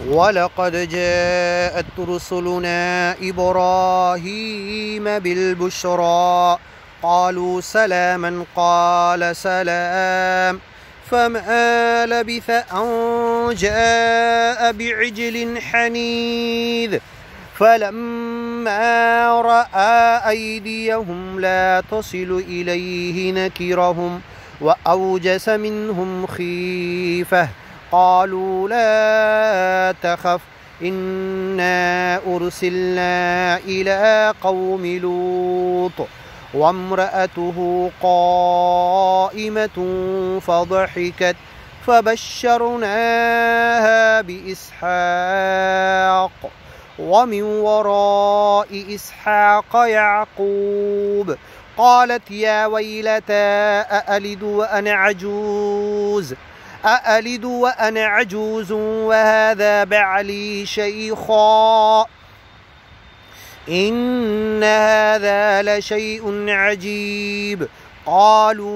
वलक़द जाअत रुसुलुना इब्राहीम बिलबुश्रा क़ालू सलामन क़ाल सलाम फ़मा लबिथ अन जाअ बिइज्लिन हनीज़ फ़लम्मा रअा अयदियहुम ला तसिलु इलैहि नकिरहुम व औजस मिनहुम खीफ़ह क़ालू ला तख़फ़ इन्ना उरसिलना इला क़ौमि लूत वम्रअतुहु क़ाइमतुन फ़ضحكت फ़बश्शरनाहा बिइस्हाक़ वमिन वराइ इस्हाक़ याक़ूब क़ालत या वैलता अअलिदु वअना अजूज़ वहाज़ा बअली शैख़ा इन्न हाज़ा लशैउन अजीब क़ालू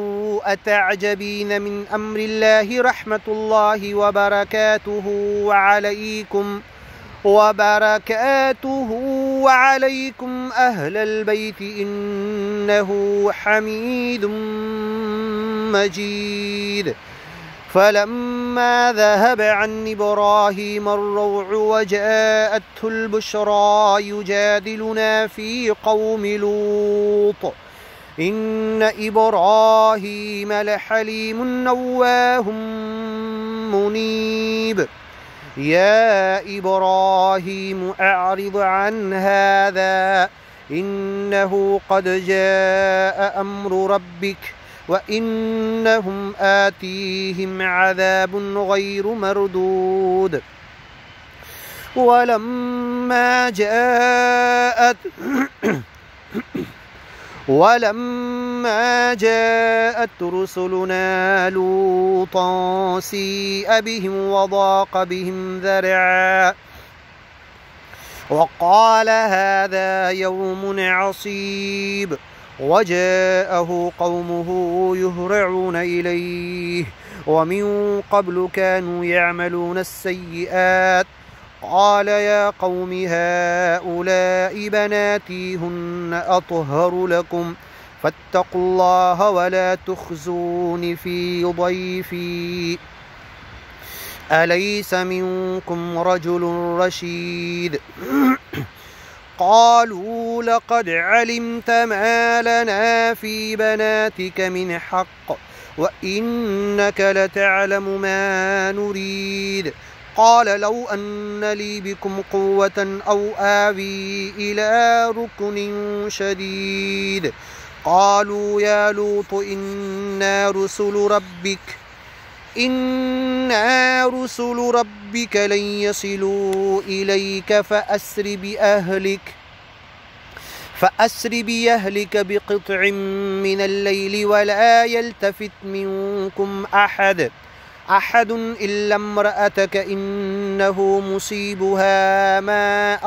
अतअजबीन मिन अम्रिल्लाहि रहमतुल्लाहि व बरकातुहु वअलैकुम अहलल बैत इन्नहु हमीदुम मजीद फलम्मा ज़हब अन इब्राहीम अर्रउअ वजाअतहुल बुश्रा युजादिलुना फ़ी क़ौमि लूत इन्न इब्राहीम लहलीमुन अव्वाहुम मुनीब या इब्राहीम अअरिद अन हाज़ा इन्नहु क़द जाअ अम्रु रब्बिक व इन्नहुम आतीहिम अज़ाबुन गैरु मरदूद वलम्मा जाअत रुसुलुना लूतन सीअ बिहिम वज़ाक़ बिहिम ज़रअ वक़ाल हाज़ा यौमुन असीब वजाअहु क़ौमुहु युहरऊन इलैहि वमिन क़ब्लु कानू यअमलून अस्सय्यिआत क़ाल या क़ौमि हाउलाइ बनाती हुन्न अत्हरु लकुम फत्तक़ुल्लाह वला तुख़्ज़ूनि फ़ी ضयफ़ी अलैस मिन्कुम रजुलुन रशीद क़ालू लक़द अलिमत मा लना फ़ी बनातिक मिन हक़्क़ व इन्नक लतअलमु मा नुरीद क़ाल लौ अन्न ली बिकुम क़ुव्वतन औ आवी इला रुकनिन शदीद क़ालू या लूत इन्ना रुसुलु रब्बिक लन यसिलू इलैक फ़अस्रि बिअहलिक बिक़ित्'इन मिनल लैलि वला यल्तफ़ित मिन्कुम अहदुन इल्ला इम्रअतक इन्नहु मुसीबुहा मा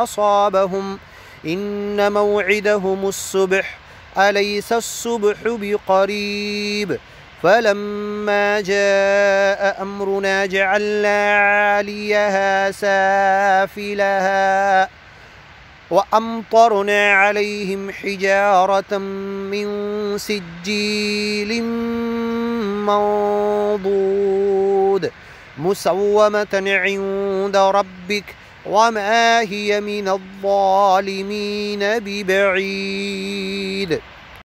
असाबहुम इन्न मौइदहुमुस सुब्ह अलैसा अस्सुब्हु बिक़रीब फलम्मा जाअ अम्रुना जअलना आलियहा साफ़िलहा वअम्तरना अलैहिम हिजारतम मिन सिज्जीलिम मंदूद मुसव्वमतन इंद रब्बिक वमा हिय मिनज़्ज़ालिमीन बिबईद।